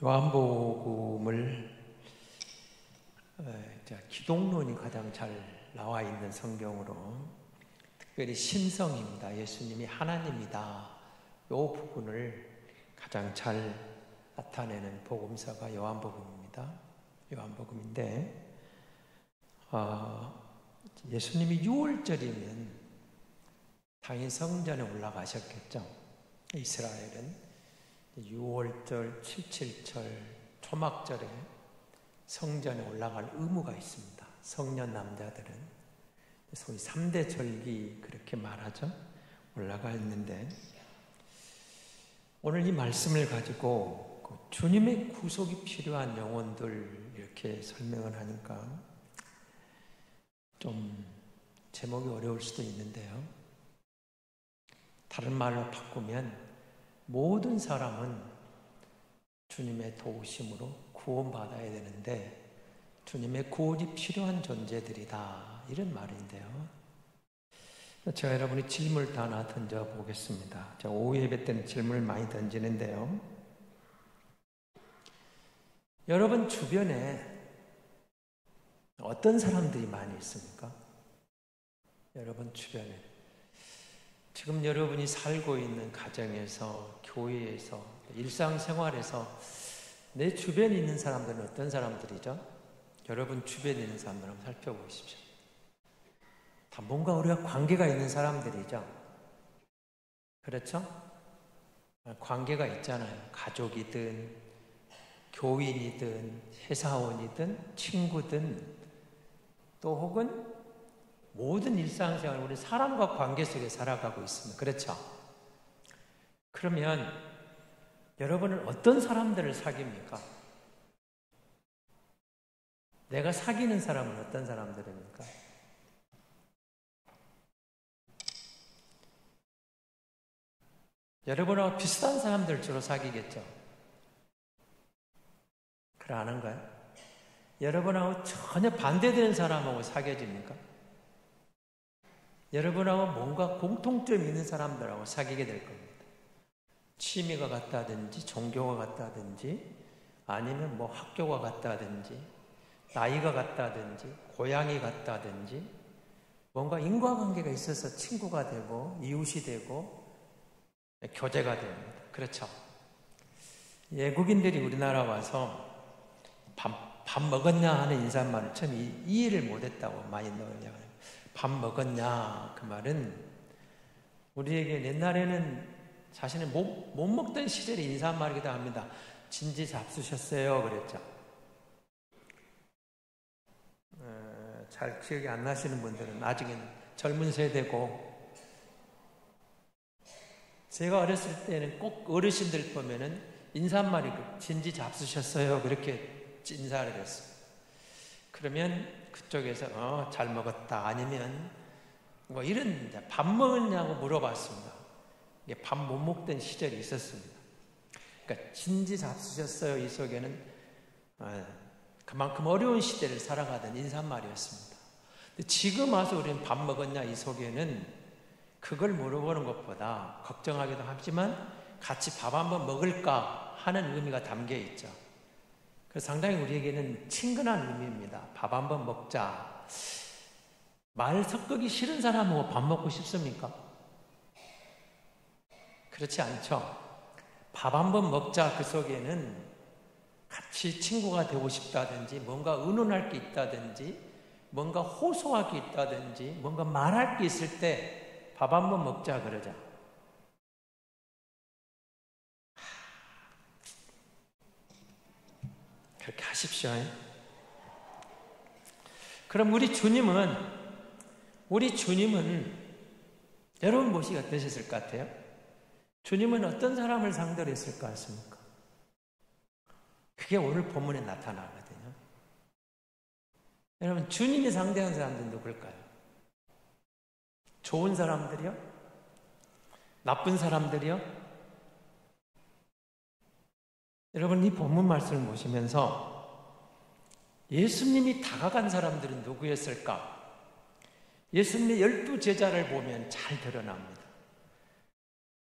요한복음을 기독론이 가장 잘 나와 있는 성경으로 특별히 신성입니다. 예수님이 하나님이다. 이 부분을 가장 잘 나타내는 복음서가 요한복음입니다. 요한복음인데 예수님이 6월절이면 당연히 성전에 올라가셨겠죠. 이스라엘은 6월절, 77절, 초막절에 성전에 올라갈 의무가 있습니다. 성년 남자들은 소위 3대 절기 그렇게 말하죠. 올라가 있는데 오늘 이 말씀을 가지고 주님의 구속이 필요한 영혼들 이렇게 설명을 하니까 좀 제목이 어려울 수도 있는데요. 다른 말로 바꾸면 모든 사람은 주님의 도우심으로 구원받아야 되는데 주님의 구원이 필요한 존재들이다. 이런 말인데요. 제가 여러분이 질문을 하나 던져보겠습니다. 제가 오후 예배 때는 질문을 많이 던지는데요. 여러분 주변에 어떤 사람들이 많이 있습니까? 여러분 주변에 지금 여러분이 살고 있는 가정에서, 교회에서, 일상생활에서 내 주변에 있는 사람들은 어떤 사람들이죠? 여러분 주변에 있는 사람들 한번 살펴보십시오. 다 뭔가 우리가 관계가 있는 사람들이죠. 그렇죠? 관계가 있잖아요. 가족이든 교인이든 회사원이든 친구든 또 혹은 모든 일상생활 우리 사람과 관계 속에 살아가고 있습니다. 그렇죠? 그러면 여러분은 어떤 사람들을 사깁니까? 내가 사귀는 사람은 어떤 사람들입니까? 여러분하고 비슷한 사람들 주로 사귀겠죠? 그래 안 한가요? 여러분하고 전혀 반대되는 사람하고 사귀어집니까? 여러분하고 뭔가 공통점이 있는 사람들하고 사귀게 될 겁니다. 취미가 같다든지 종교가 같다든지 아니면 뭐 학교가 같다든지 나이가 같다든지 고향이 같다든지 뭔가 인과관계가 있어서 친구가 되고 이웃이 되고 교제가 됩니다. 그렇죠? 외국인들이 우리나라 와서 밥 먹었냐 하는 인사말을 처음 이해를 못했다고 많이 넣으려고 밥 먹었냐 그 말은 우리에게 옛날에는 사실은 못 먹던 시절의 인사말이기도 합니다. 진지 잡수셨어요 그랬죠. 잘 기억이 안 나시는 분들은 아직은 젊은 세대고 제가 어렸을 때는 꼭 어르신들 보면은 인사말이 진지 잡수셨어요 그렇게 인사를 했어요. 그러면 그쪽에서 잘 먹었다 아니면 뭐 이런 밥 먹었냐고 물어봤습니다. 밥 못 먹던 시절이 있었습니다. 그러니까 진지 잡수셨어요 이 속에는 그만큼 어려운 시대를 살아가던 인사말이었습니다. 근데 지금 와서 우리는 밥 먹었냐 이 속에는 그걸 물어보는 것보다 걱정하기도 하지만 같이 밥 한번 먹을까 하는 의미가 담겨 있죠. 그래서 상당히 우리에게는 친근한 의미입니다. 밥 한번 먹자. 말 섞기 싫은 사람하고 밥 먹고 싶습니까? 그렇지 않죠. 밥 한번 먹자 그 속에는 같이 친구가 되고 싶다든지 뭔가 의논할 게 있다든지 뭔가 호소할 게 있다든지 뭔가 말할 게 있을 때 밥 한번 먹자 그러자. 그렇게 하십시오. 그럼 우리 주님은 여러분 모습이 어떠셨을 것 같아요? 주님은 어떤 사람을 상대로 했을 것 같습니까? 그게 오늘 본문에 나타나거든요. 여러분 주님이 상대한 사람들은 누굴까요? 좋은 사람들이요? 나쁜 사람들이요? 여러분 이 본문 말씀을 보시면서 예수님이 다가간 사람들은 누구였을까? 예수님의 12제자를 보면 잘 드러납니다.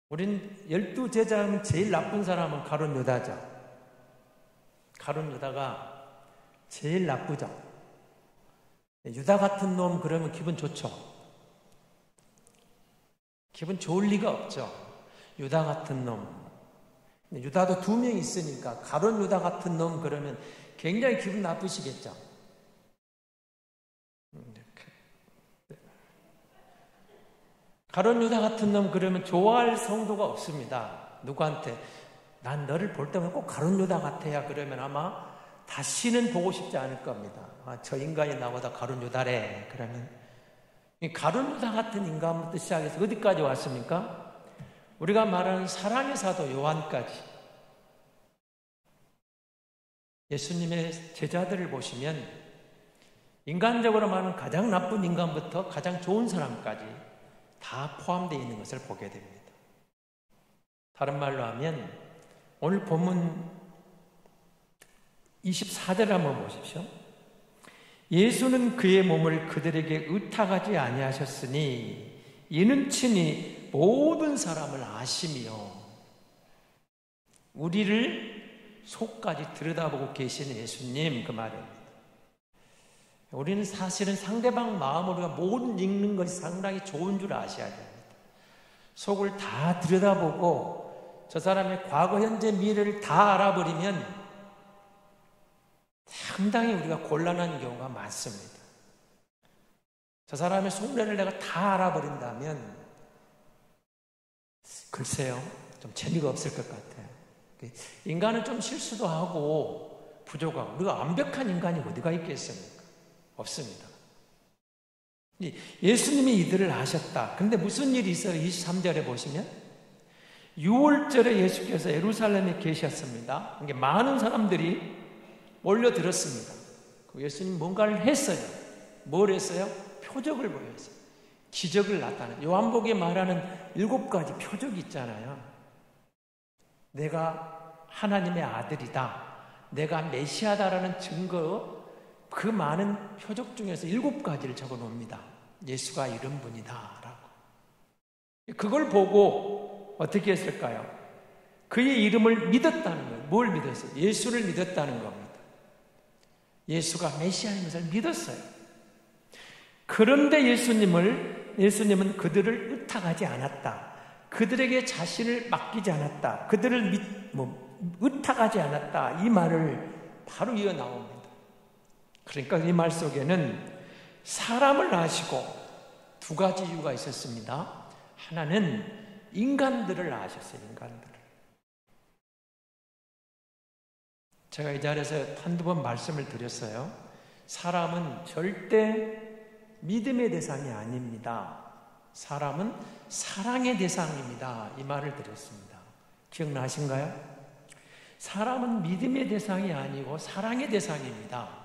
우린 12제자면 제일 나쁜 사람은 가룟 유다죠. 가룟 유다가 제일 나쁘죠. 유다 같은 놈 그러면 기분 좋죠. 기분 좋을 리가 없죠. 유다 같은 놈. 유다도 2명 있으니까 가룟 유다 같은 놈 그러면 굉장히 기분 나쁘시겠죠. 가룟 유다 같은 놈 그러면 좋아할 성도가 없습니다. 누구한테 난 너를 볼 때마다 꼭 가룟 유다 같아야 그러면 아마 다시는 보고 싶지 않을 겁니다. 저 인간이 나보다 가룟 유다래. 그러면 이 가룟 유다 같은 인간부터 시작해서 어디까지 왔습니까? 우리가 말하는 사랑의 사도 요한까지. 예수님의 제자들을 보시면 인간적으로 말하면 가장 나쁜 인간부터 가장 좋은 사람까지 다 포함되어 있는 것을 보게 됩니다. 다른 말로 하면 오늘 본문 24절 한번 보십시오. 예수는 그의 몸을 그들에게 의탁하지 아니하셨으니 이는 친히 모든 사람을 아시며 우리를 속까지 들여다보고 계시는 예수님, 그 말입니다. 우리는 사실은 상대방 마음으로 못 읽는 것이 상당히 좋은 줄 아셔야 됩니다. 속을 다 들여다보고 저 사람의 과거, 현재, 미래를 다 알아버리면 상당히 우리가 곤란한 경우가 많습니다. 저 사람의 속내를 내가 다 알아버린다면 글쎄요, 좀 재미가 없을 것 같아요. 인간은 좀 실수도 하고 부족하고 우리가 완벽한 인간이 어디가 있겠습니까? 없습니다. 예수님이 이들을 아셨다. 근데 무슨 일이 있어요? 23절에 보시면 6월절에 예수께서 예루살렘에 계셨습니다. 이게 많은 사람들이 몰려들었습니다. 예수님 뭔가를 했어요. 뭘 했어요? 표적을 보였어요. 기적을 나타내는. 요한복음에 말하는 7가지 표적이 있잖아요. 내가 하나님의 아들이다. 내가 메시아다라는 증거, 그 많은 표적 중에서 7가지를 적어 놓습니다. 예수가 이런 분이다 라고. 그걸 보고 어떻게 했을까요? 그의 이름을 믿었다는 거예요. 뭘 믿었어요? 예수를 믿었다는 겁니다. 예수가 메시아인 것을 믿었어요. 그런데 예수님은 그들을 의탁하지 않았다. 그들에게 자신을 맡기지 않았다. 그들을 의탁하지 않았다. 이 말을 바로 이어 나옵니다. 그러니까 이 말 속에는 사람을 아시고 2가지 이유가 있었습니다. 하나는 인간들을 아셨어요. 인간들을. 제가 이 자리에서 한두 번 말씀을 드렸어요. 사람은 절대 믿음의 대상이 아닙니다. 사람은 사랑의 대상입니다. 이 말을 드렸습니다. 기억나신가요? 사람은 믿음의 대상이 아니고 사랑의 대상입니다.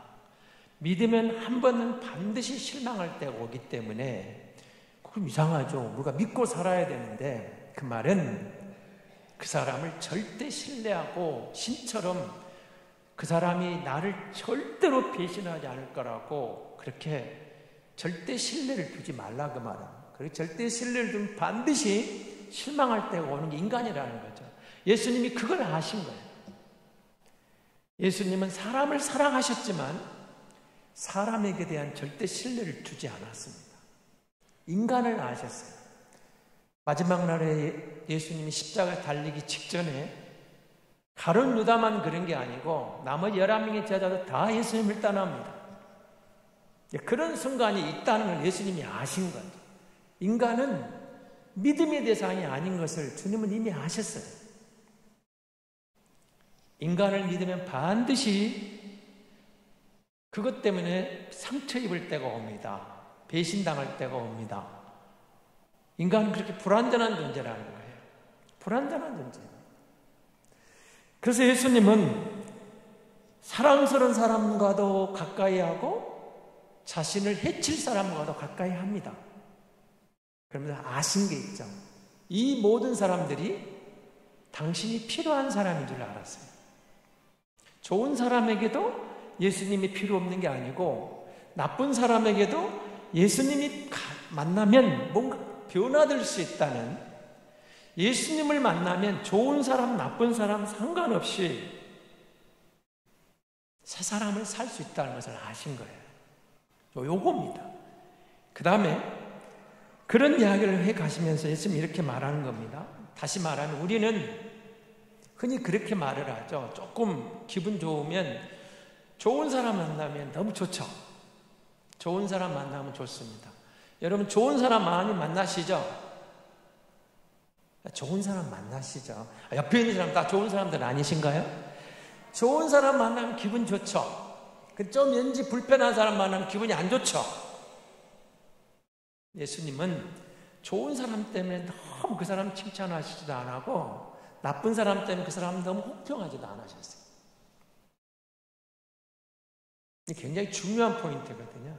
믿으면 한 번은 반드시 실망할 때가 오기 때문에 그럼 이상하죠. 우리가 믿고 살아야 되는데 그 말은 그 사람을 절대 신뢰하고 신처럼 그 사람이 나를 절대로 배신하지 않을 거라고 그렇게 절대 신뢰를 두지 말라 그 말은. 그리고 절대 신뢰를 두면 반드시 실망할 때가 오는 게 인간이라는 거죠. 예수님이 그걸 아신 거예요. 예수님은 사람을 사랑하셨지만 사람에게 대한 절대 신뢰를 두지 않았습니다. 인간을 아셨어요. 마지막 날에 예수님이 십자가에 달리기 직전에 가룟 유다만 그런 게 아니고 나머지 11명의 제자도 다 예수님을 떠납니다. 그런 순간이 있다는 걸 예수님이 아신 거죠. 인간은 믿음의 대상이 아닌 것을 주님은 이미 아셨어요. 인간을 믿으면 반드시 그것 때문에 상처 입을 때가 옵니다. 배신당할 때가 옵니다. 인간은 그렇게 불완전한 존재라는 거예요. 불완전한 존재예요. 그래서 예수님은 사랑스러운 사람과도 가까이 하고 자신을 해칠 사람과도 가까이 합니다. 그러면서 아신 게 있죠. 이 모든 사람들이 당신이 필요한 사람인 줄 알았어요. 좋은 사람에게도 예수님이 필요 없는 게 아니고 나쁜 사람에게도 예수님이 만나면 뭔가 변화될 수 있다는, 예수님을 만나면 좋은 사람 나쁜 사람 상관없이 새 사람을 살 수 있다는 것을 아신 거예요. 요겁니다. 그 다음에 그런 이야기를 해 가시면서 예수님이 이렇게 말하는 겁니다. 다시 말하면 우리는 흔히 그렇게 말을 하죠. 조금 기분 좋으면 좋은 사람 만나면 너무 좋죠. 좋은 사람 만나면 좋습니다. 여러분 좋은 사람 많이 만나시죠? 좋은 사람 만나시죠? 옆에 있는 사람 다 좋은 사람들 아니신가요? 좋은 사람 만나면 기분 좋죠. 좀 왠지 불편한 사람 만나면 기분이 안 좋죠. 예수님은 좋은 사람 때문에 너무 그 사람 칭찬하시지도 안 하고 나쁜 사람 때문에 그 사람 너무 혹평하지도 않으셨어요. 이게 굉장히 중요한 포인트거든요.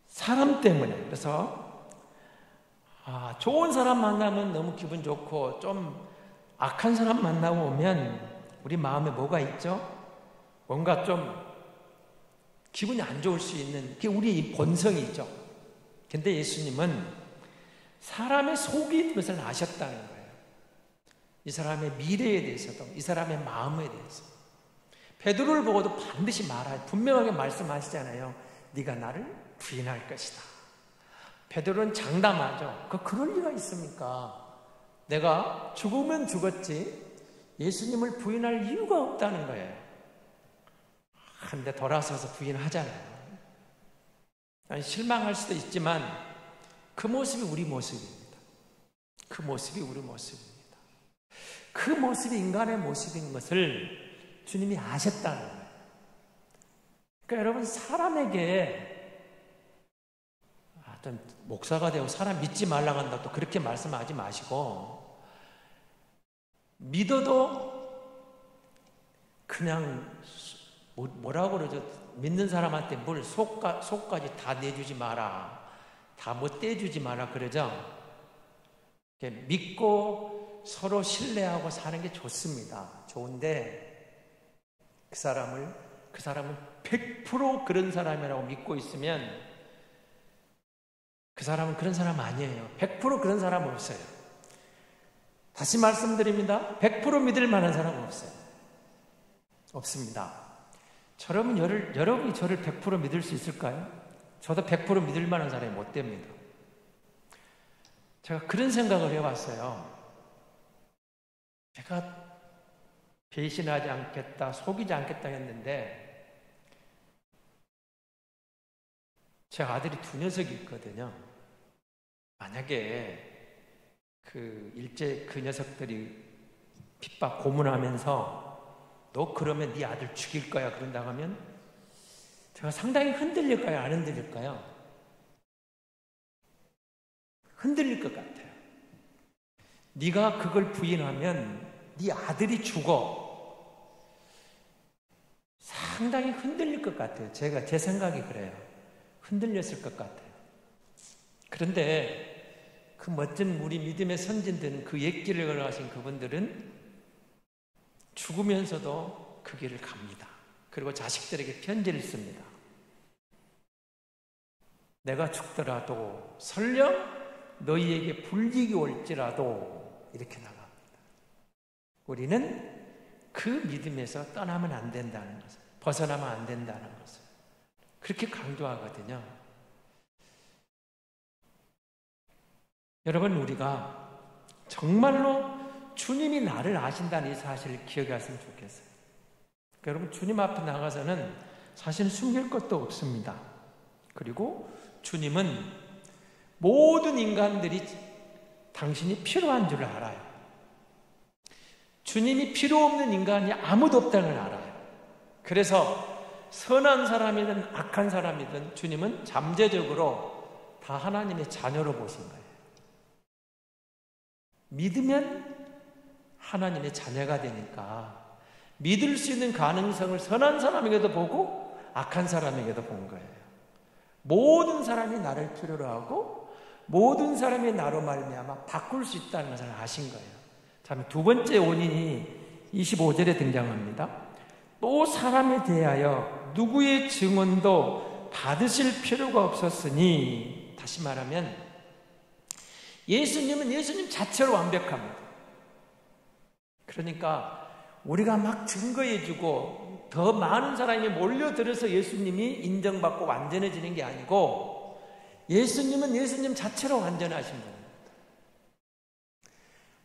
사람 때문에. 그래서 좋은 사람 만나면 너무 기분 좋고 좀 악한 사람 만나고 오면 우리 마음에 뭐가 있죠? 뭔가 좀 기분이 안 좋을 수 있는 그게 우리 본성이죠. 근데 예수님은 사람의 속이 있는 것을 아셨다는 거예요. 이 사람의 미래에 대해서도 이 사람의 마음에 대해서 베드로를 보고도 반드시 말하여 분명하게 말씀하시잖아요. 네가 나를 부인할 것이다. 베드로는 장담하죠. 그럴 리가 있습니까? 내가 죽으면 죽었지 예수님을 부인할 이유가 없다는 거예요. 근데 돌아서서 부인하잖아요. 실망할 수도 있지만 그 모습이 우리 모습입니다. 그 모습이 우리 모습입니다. 그 모습이 인간의 모습인 것을 주님이 아셨다는 거예요. 그러니까 여러분 사람에게 목사가 되고 사람 믿지 말라고 한다고 또 그렇게 말씀하지 마시고 믿어도 그냥 뭐라고 그러죠? 믿는 사람한테 뭘 속까지 다 내주지 마라. 다 뭐 떼주지 마라 그러죠? 믿고 서로 신뢰하고 사는 게 좋습니다. 좋은데 그 사람은 100% 그런 사람이라고 믿고 있으면 그 사람은 그런 사람 아니에요. 100% 그런 사람 없어요. 다시 말씀드립니다. 100% 믿을 만한 사람은 없어요. 없습니다. 여러분이 저를 100% 믿을 수 있을까요? 저도 100% 믿을 만한 사람이 못 됩니다. 제가 그런 생각을 해봤어요. 제가 배신하지 않겠다, 속이지 않겠다 했는데 제 아들이 2녀석이 있거든요. 만약에 그 녀석들이 핍박 고문하면서 너 그러면 네 아들 죽일 거야 그런다고 하면 제가 상당히 흔들릴까요? 안 흔들릴까요? 흔들릴 것 같아요. 네가 그걸 부인하면 네 아들이 죽어. 상당히 흔들릴 것 같아요. 제 생각이 그래요. 흔들렸을 것 같아요. 그런데 그 멋진 우리 믿음의 선진된 그 옛길을 걸어가신 그분들은 죽으면서도 그 길을 갑니다. 그리고 자식들에게 편지를 씁니다. 내가 죽더라도 설령 너희에게 불이익이 올지라도 이렇게 나갑니다. 우리는 그 믿음에서 떠나면 안 된다는 것을, 벗어나면 안 된다는 것을 그렇게 강조하거든요. 여러분, 우리가 정말로 주님이 나를 아신다는 이 사실을 기억했으면 좋겠어요. 그러니까 여러분, 주님 앞에 나가서는 사실 숨길 것도 없습니다. 그리고 주님은 모든 인간들이 당신이 필요한 줄 알아요. 주님이 필요 없는 인간이 아무도 없다는 걸 알아요. 그래서 선한 사람이든 악한 사람이든 주님은 잠재적으로 다 하나님의 자녀로 보신 거예요. 믿으면 하나님의 자녀가 되니까 믿을 수 있는 가능성을 선한 사람에게도 보고 악한 사람에게도 본 거예요. 모든 사람이 나를 필요로 하고 모든 사람이 나로 말미암아 바꿀 수 있다는 것을 아신 거예요. 참, 두 번째 원인이 25절에 등장합니다. 또 사람에 대하여 누구의 증언도 받으실 필요가 없었으니, 다시 말하면 예수님은 예수님 자체로 완벽합니다. 그러니까 우리가 막 증거해주고 더 많은 사람이 몰려들어서 예수님이 인정받고 완전해지는 게 아니고 예수님은 예수님 자체로 완전하신 분입니다.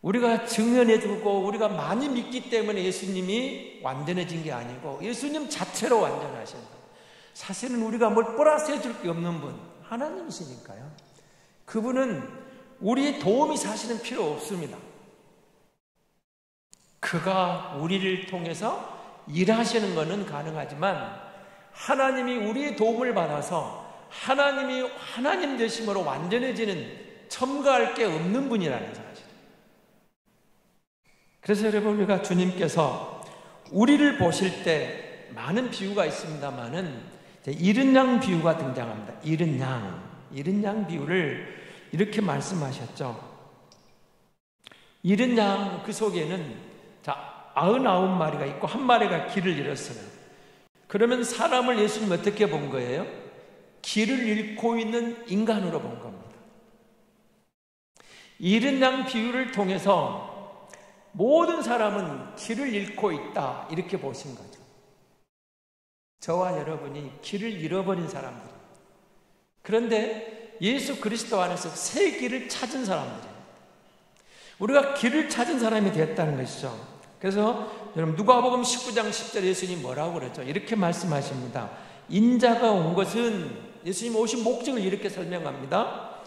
우리가 증언해주고 우리가 많이 믿기 때문에 예수님이 완전해진 게 아니고 예수님 자체로 완전하신 분. 사실은 우리가 뭘 플러스 해줄 게 없는 분, 하나님이시니까요. 그분은 우리의 도움이 사실은 필요 없습니다. 그가 우리를 통해서 일하시는 것은 가능하지만 하나님이 우리의 도움을 받아서 하나님이 하나님 되심으로 완전해지는 첨가할 게 없는 분이라는 사실. 그래서 여러분, 우리가 주님께서 우리를 보실 때 많은 비유가 있습니다만은 잃은 양 비유가 등장합니다. 잃은 양 비유를 이렇게 말씀하셨죠. 잃은 양 그 속에는 99마리가 있고 한 마리가 길을 잃었어요. 그러면 사람을 예수님 어떻게 본 거예요? 길을 잃고 있는 인간으로 본 겁니다. 잃은 양 비유를 통해서 모든 사람은 길을 잃고 있다, 이렇게 보신 거죠. 저와 여러분이 길을 잃어버린 사람들입니다. 그런데 예수 그리스도 안에서 새 길을 찾은 사람들입니다. 우리가 길을 찾은 사람이 되었다는 것이죠. 그래서 여러분, 누가복음 19장 10절에 예수님이 뭐라고 그랬죠? 이렇게 말씀하십니다. 인자가 온 것은, 예수님 오신 목적을 이렇게 설명합니다.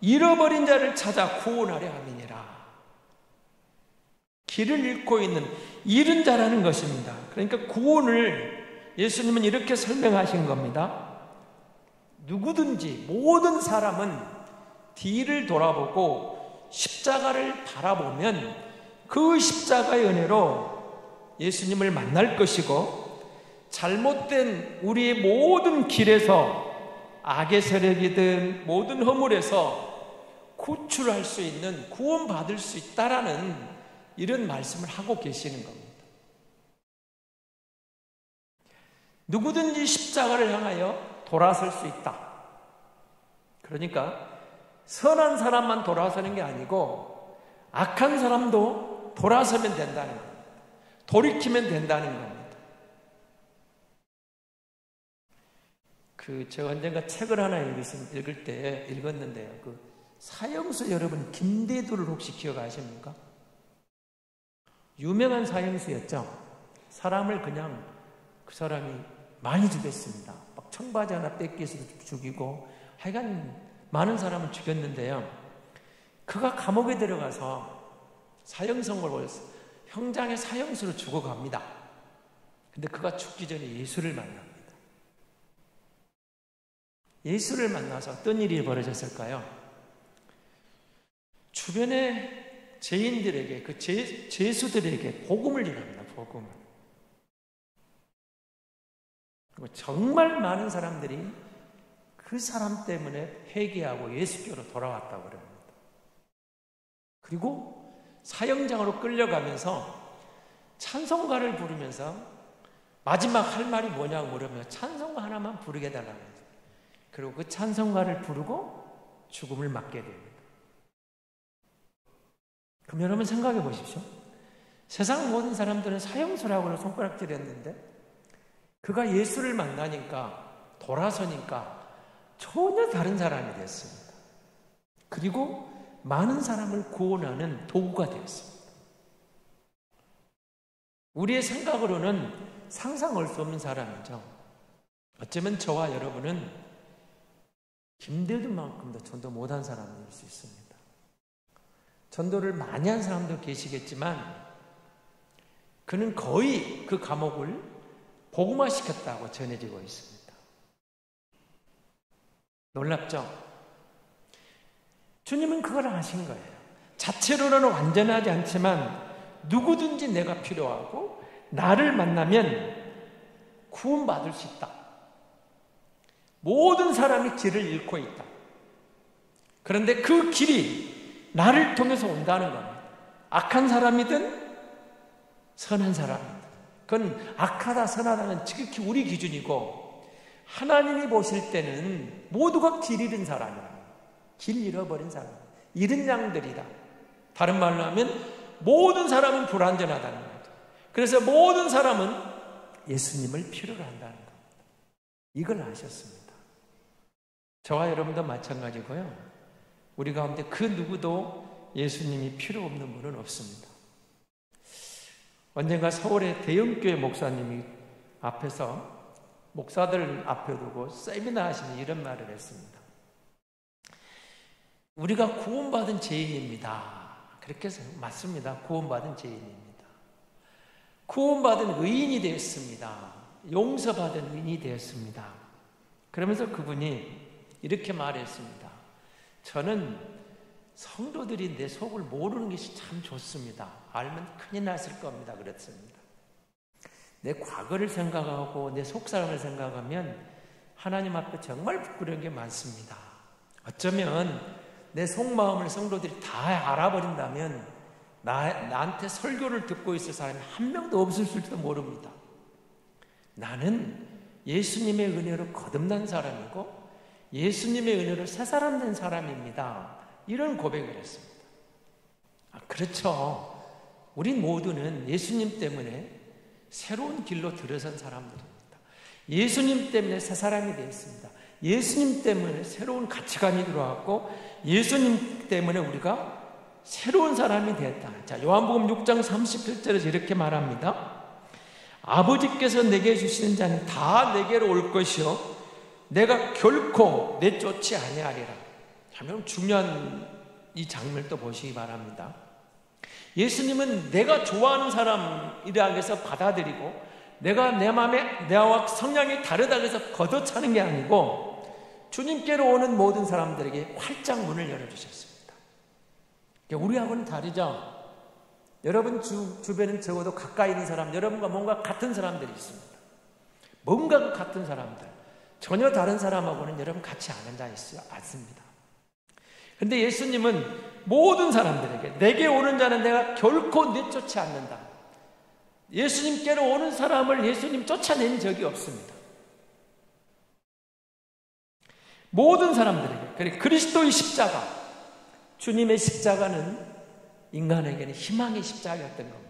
잃어버린 자를 찾아 구원하려 함이니라. 길을 잃고 있는 잃은 자라는 것입니다. 그러니까 구원을 예수님은 이렇게 설명하신 겁니다. 누구든지 모든 사람은 뒤를 돌아보고 십자가를 바라보면 그 십자가의 은혜로 예수님을 만날 것이고, 잘못된 우리의 모든 길에서, 악의 세력이든 모든 허물에서 구출할 수 있는, 구원받을 수 있다라는 이런 말씀을 하고 계시는 겁니다. 누구든지 십자가를 향하여 돌아설 수 있다. 그러니까 선한 사람만 돌아서는 게 아니고 악한 사람도 돌아서면 된다는 겁니다. 돌이키면 된다는 겁니다. 제가 언젠가 책을 하나 읽을 때 읽었는데요. 사형수 여러분, 김대두를 혹시 기억하십니까? 유명한 사형수였죠. 사람을 그냥 그 사람이 많이 죽였습니다. 막 청바지 하나 뺏겨서 죽이고 하여간 많은 사람을 죽였는데요. 그가 감옥에 들어가서 사형선고를 벌였어요. 형장의 사형수로 죽어갑니다. 근데 그가 죽기 전에 예수를 만납니다. 예수를 만나서 어떤 일이 벌어졌을까요? 주변의 죄인들에게, 그 죄수들에게 복음을 전합니다. 복음을. 정말 많은 사람들이 그 사람 때문에 회개하고 예수교로 돌아왔다고 그럽니다. 그리고 사형장으로 끌려가면서 찬송가를 부르면서 마지막 할 말이 뭐냐고 물으면 찬송가 하나만 부르게 해달라고 했어요. 그리고 그 찬송가를 부르고 죽음을 맞게 됩니다. 그럼 여러분 생각해 보십시오. 세상 모든 사람들은 사형수라고 손가락질 했는데 그가 예수를 만나니까, 돌아서니까 전혀 다른 사람이 됐습니다. 그리고 많은 사람을 구원하는 도구가 되었습니다. 우리의 생각으로는 상상할 수 없는 사람이죠. 어쩌면 저와 여러분은 김대두만큼도 전도 못한 사람일 수 있습니다. 전도를 많이 한 사람도 계시겠지만 그는 거의 그 감옥을 복음화시켰다고 전해지고 있습니다. 놀랍죠? 주님은 그걸 아신 거예요. 자체로는 완전하지 않지만 누구든지 내가 필요하고 나를 만나면 구원받을 수 있다. 모든 사람이 길을 잃고 있다. 그런데 그 길이 나를 통해서 온다는 겁니다. 악한 사람이든 선한 사람이든. 그건 악하다 선하다는 지극히 우리 기준이고, 하나님이 보실 때는 모두가 길 잃은 사람이다. 길 잃어버린 사람, 잃은 양들이다. 다른 말로 하면 모든 사람은 불완전하다는 거죠. 그래서 모든 사람은 예수님을 필요로 한다는 겁니다. 이걸 아셨습니다. 저와 여러분도 마찬가지고요. 우리 가운데 그 누구도 예수님이 필요 없는 분은 없습니다. 언젠가 서울의 대형교회 목사님이 앞에서 목사들 앞에 두고 세미나 하시면 이런 말을 했습니다. 우리가 구원받은 죄인입니다. 그렇게 해서 맞습니다. 구원받은 죄인입니다. 구원받은 의인이 되었습니다. 용서받은 의인이 되었습니다. 그러면서 그분이 이렇게 말했습니다. 저는 성도들이 내 속을 모르는 것이 참 좋습니다. 알면 큰일 났을 겁니다. 그랬습니다. 내 과거를 생각하고 내 속사람을 생각하면 하나님 앞에 정말 부끄러운 게 많습니다. 어쩌면 내 속마음을 성도들이 다 알아버린다면 나한테 설교를 듣고 있을 사람이 한 명도 없을지도 모릅니다. 나는 예수님의 은혜로 거듭난 사람이고 예수님의 은혜로 새 사람 된 사람입니다. 이런 고백을 했습니다. 그렇죠. 우린 모두는 예수님 때문에 새로운 길로 들어선 사람들입니다. 예수님 때문에 새 사람이 되었습니다. 예수님 때문에 새로운 가치관이 들어왔고 예수님 때문에 우리가 새로운 사람이 되었다. 자, 요한복음 6장 37절에서 이렇게 말합니다. 아버지께서 내게 주시는 자는 다 내게로 올 것이요 내가 결코 내쫓지 아니하리라. 참 중요한 이 장면을 또 보시기 바랍니다. 예수님은 내가 좋아하는 사람이라 해서 받아들이고 내가 내 마음에 나와 성향이 다르다고 해서 걷어차는 게 아니고 주님께로 오는 모든 사람들에게 활짝 문을 열어주셨습니다. 우리하고는 다르죠. 여러분 주변은 적어도 가까이 있는 사람, 여러분과 뭔가 같은 사람들이 있습니다. 뭔가 같은 사람들, 전혀 다른 사람하고는 여러분 같이 안 앉아 있어요. 않습니다. 그런데 예수님은 모든 사람들에게 내게 오는 자는 내가 결코 내쫓지 않는다. 예수님께로 오는 사람을 예수님 쫓아낸 적이 없습니다. 모든 사람들에게. 그리스도의 십자가, 주님의 십자가는 인간에게는 희망의 십자가였던 겁니다.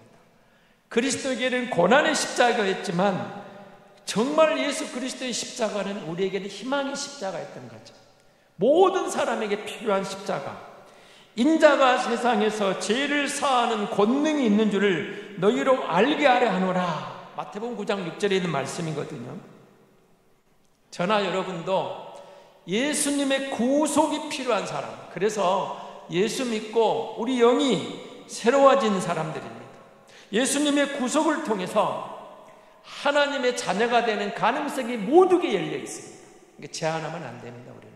그리스도에게는 고난의 십자가였지만 정말 예수 그리스도의 십자가는 우리에게는 희망의 십자가였던 거죠. 모든 사람에게 필요한 십자가. 인자가 세상에서 죄를 사하는 권능이 있는 줄을 너희로 알게 하려 하노라. 마태복음 9장 6절에 있는 말씀이거든요. 저나 여러분도 예수님의 구속이 필요한 사람, 그래서 예수 믿고 우리 영이 새로워진 사람들입니다. 예수님의 구속을 통해서 하나님의 자녀가 되는 가능성이 모두게 열려 있습니다. 그러니까 제한하면 안 됩니다. 우리는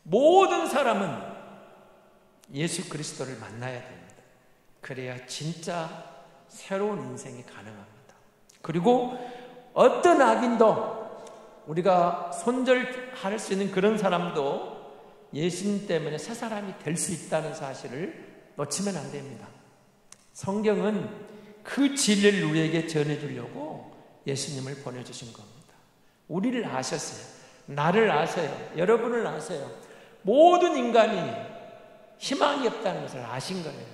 모든 사람은 예수 그리스도를 만나야 됩니다. 그래야 진짜 새로운 인생이 가능합니다. 그리고 어떤 악인도 우리가 손절할 수 있는 그런 사람도 예수님 때문에 새 사람이 될 수 있다는 사실을 놓치면 안 됩니다. 성경은 그 진리를 우리에게 전해주려고 예수님을 보내주신 겁니다. 우리를 아셨어요. 나를 아세요. 여러분을 아세요. 모든 인간이 희망이 없다는 것을 아신 거예요.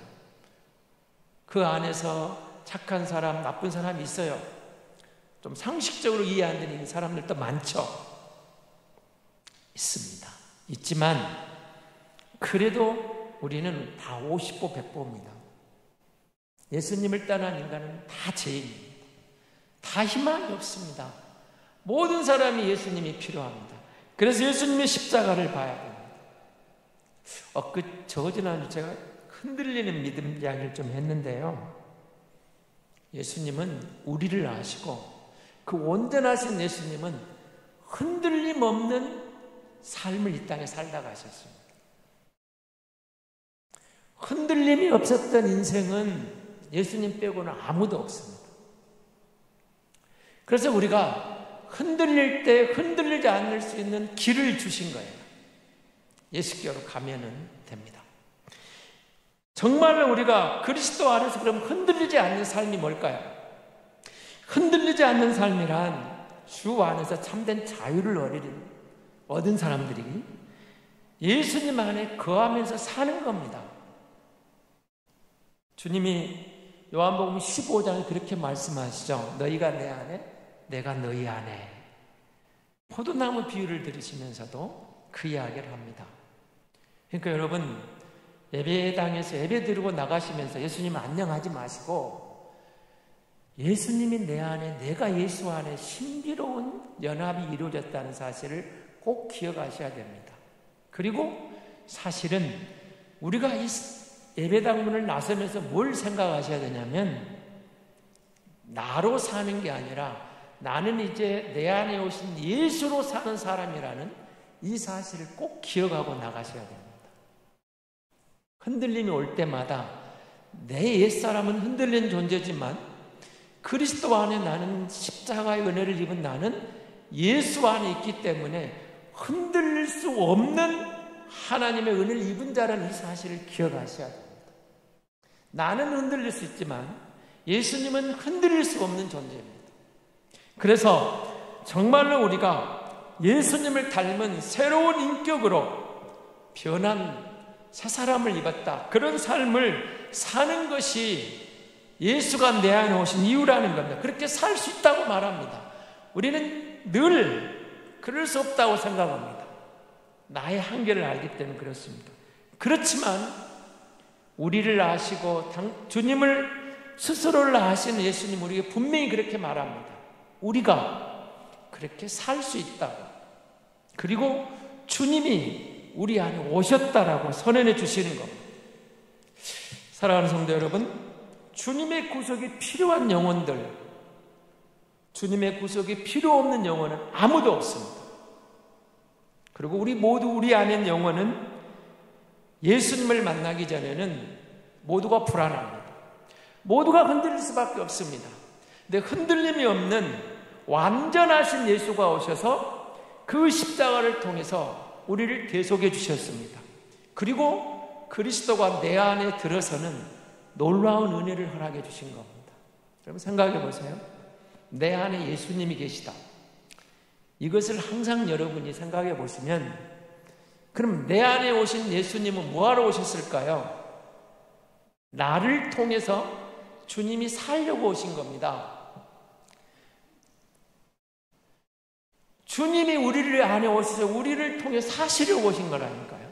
그 안에서 착한 사람, 나쁜 사람이 있어요. 좀 상식적으로 이해 안 되는 사람들도 많죠. 있습니다. 있지만 그래도 우리는 다 50보 100보입니다. 예수님을 떠난 인간은 다 죄인입니다. 다 희망이 없습니다. 모든 사람이 예수님이 필요합니다. 그래서 예수님의 십자가를 봐야 됩니다. 저지난주 제가 흔들리는 믿음 이야기를 좀 했는데요. 예수님은 우리를 아시고 그 온전하신 예수님은 흔들림 없는 삶을 이 땅에 살다 가셨습니다. 흔들림이 없었던 인생은 예수님 빼고는 아무도 없습니다. 그래서 우리가 흔들릴 때 흔들리지 않을 수 있는 길을 주신 거예요. 예수께로 가면은 됩니다. 정말 우리가 그리스도 안에서 그럼 흔들리지 않는 삶이 뭘까요? 흔들리지 않는 삶이란 주 안에서 참된 자유를 얻은 사람들이 예수님 안에 거하면서 사는 겁니다. 주님이 요한복음 15장에 그렇게 말씀하시죠. 너희가 내 안에, 내가 너희 안에. 포도나무 비유를 들으시면서도 그 이야기를 합니다. 그러니까 여러분, 예배당에서 예배 드리고 나가시면서 예수님 안녕하지 마시고 예수님이 내 안에, 내가 예수 안에 신비로운 연합이 이루어졌다는 사실을 꼭 기억하셔야 됩니다. 그리고 사실은 우리가 이 예배당 문을 나서면서 뭘 생각하셔야 되냐면 나로 사는 게 아니라 나는 이제 내 안에 오신 예수로 사는 사람이라는 이 사실을 꼭 기억하고 나가셔야 됩니다. 흔들림이 올 때마다 내 옛사람은 흔들린 존재지만 그리스도 안에 나는 십자가의 은혜를 입은 나는 예수 안에 있기 때문에 흔들릴 수 없는 하나님의 은혜를 입은 자라는 이 사실을 기억하셔야 됩니다. 나는 흔들릴 수 있지만 예수님은 흔들릴 수 없는 존재입니다. 그래서 정말로 우리가 예수님을 닮은 새로운 인격으로 변한 새 사람을 입었다. 그런 삶을 사는 것이 예수가 내 안에 오신 이유라는 겁니다. 그렇게 살 수 있다고 말합니다. 우리는 늘 그럴 수 없다고 생각합니다. 나의 한계를 알기 때문에 그렇습니다. 그렇지만 우리를 아시고 주님을 스스로를 아시는 예수님 우리에게 분명히 그렇게 말합니다. 우리가 그렇게 살 수 있다고. 그리고 주님이 우리 안에 오셨다라고 선언해 주시는 겁니다. 사랑하는 성도 여러분, 주님의 구속이 필요한 영혼들, 주님의 구속이 필요 없는 영혼은 아무도 없습니다. 그리고 우리 모두 우리 안에 영혼은 예수님을 만나기 전에는 모두가 불안합니다. 모두가 흔들릴 수밖에 없습니다. 근데 흔들림이 없는 완전하신 예수가 오셔서 그 십자가를 통해서 우리를 대속해 주셨습니다. 그리고 그리스도가 내 안에 들어서는 놀라운 은혜를 허락해 주신 겁니다. 여러분 생각해 보세요. 내 안에 예수님이 계시다. 이것을 항상 여러분이 생각해 보시면 그럼 내 안에 오신 예수님은 뭐하러 오셨을까요? 나를 통해서 주님이 살려고 오신 겁니다. 주님이 우리를 안에 오셔서 우리를 통해 사시려고 오신 거라니까요.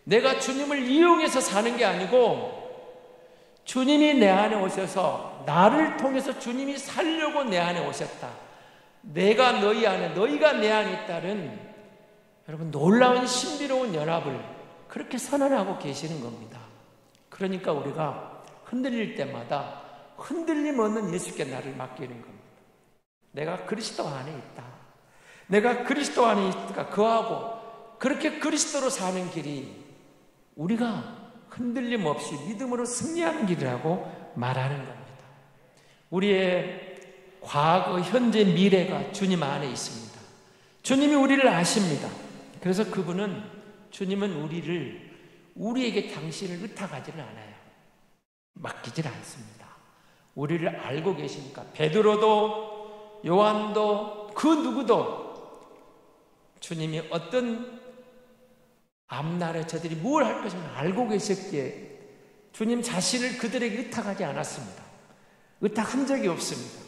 내가 주님을 이용해서 사는 게 아니고 주님이 내 안에 오셔서 나를 통해서 주님이 살려고 내 안에 오셨다. 내가 너희 안에, 너희가 내 안에 있다는 여러분 놀라운 신비로운 연합을 그렇게 선언하고 계시는 겁니다. 그러니까 우리가 흔들릴 때마다 흔들림 없는 예수께 나를 맡기는 겁니다. 내가 그리스도 안에 있다. 내가 그리스도 안에 있다. 그하고 그렇게 그리스도로 사는 길이 우리가 흔들림 없이 믿음으로 승리하는 길이라고 말하는 겁니다. 우리의 과거, 현재, 미래가 주님 안에 있습니다. 주님이 우리를 아십니다. 그래서 그분은 주님은 우리에게 당신을 의탁하지는 않아요. 맡기질 않습니다. 우리를 알고 계시니까 베드로도 요한도 그 누구도 주님이 어떤 앞날에 저들이 뭘 할 것을 알고 계셨기에 주님 자신을 그들에게 의탁하지 않았습니다. 의탁한 적이 없습니다.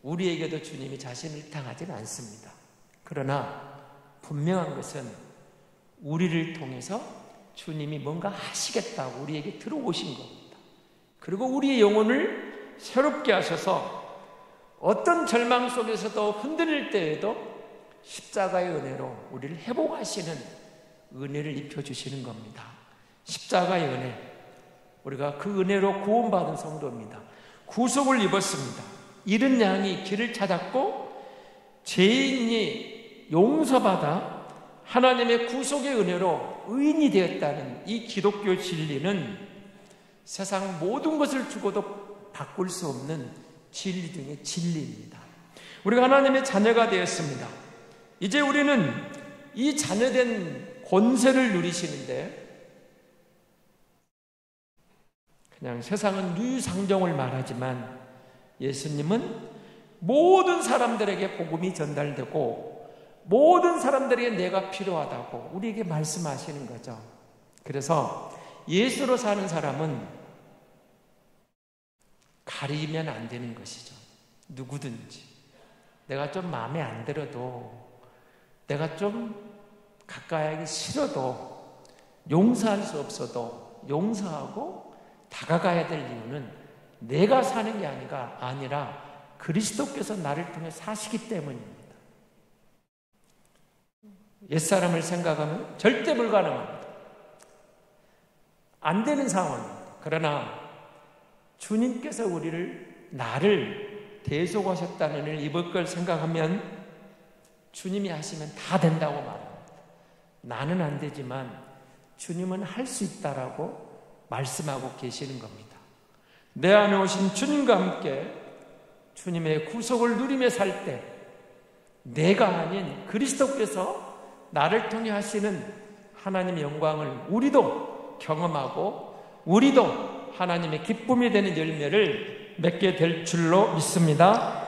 우리에게도 주님이 자신을 의탁하지는 않습니다. 그러나 분명한 것은 우리를 통해서 주님이 뭔가 하시겠다고 우리에게 들어오신 겁니다. 그리고 우리의 영혼을 새롭게 하셔서 어떤 절망 속에서도 흔들릴 때에도 십자가의 은혜로 우리를 회복하시는 은혜를 입혀주시는 겁니다. 십자가의 은혜, 우리가 그 은혜로 구원받은 성도입니다. 구속을 입었습니다. 잃은 양이 길을 찾았고 죄인이 용서받아 하나님의 구속의 은혜로 의인이 되었다는 이 기독교 진리는 세상 모든 것을 주고도 바꿀 수 없는 진리 중의 진리입니다. 우리가 하나님의 자녀가 되었습니다. 이제 우리는 이 자녀된 권세를 누리시는데 그냥 세상은 유유상종을 말하지만 예수님은 모든 사람들에게 복음이 전달되고 모든 사람들에게 내가 필요하다고 우리에게 말씀하시는 거죠. 그래서 예수로 사는 사람은 가리면 안 되는 것이죠. 누구든지 내가 좀 마음에 안 들어도, 내가 좀 가까이 하기 싫어도, 용서할 수 없어도 용서하고 다가가야 될 이유는 내가 사는 게 아니라 그리스도께서 나를 통해 사시기 때문입니다. 옛사람을 생각하면 절대 불가능합니다. 안 되는 상황입니다. 그러나 주님께서 나를 대속하셨다는 일, 입을 걸 생각하면 주님이 하시면 다 된다고 말합니다. 나는 안 되지만 주님은 할 수 있다라고 말씀하고 계시는 겁니다. 내 안에 오신 주님과 함께 주님의 구속을 누리며 살 때 내가 아닌 그리스도께서 나를 통해 하시는 하나님의 영광을 우리도 경험하고 우리도 하나님의 기쁨이 되는 열매를 맺게 될 줄로 믿습니다.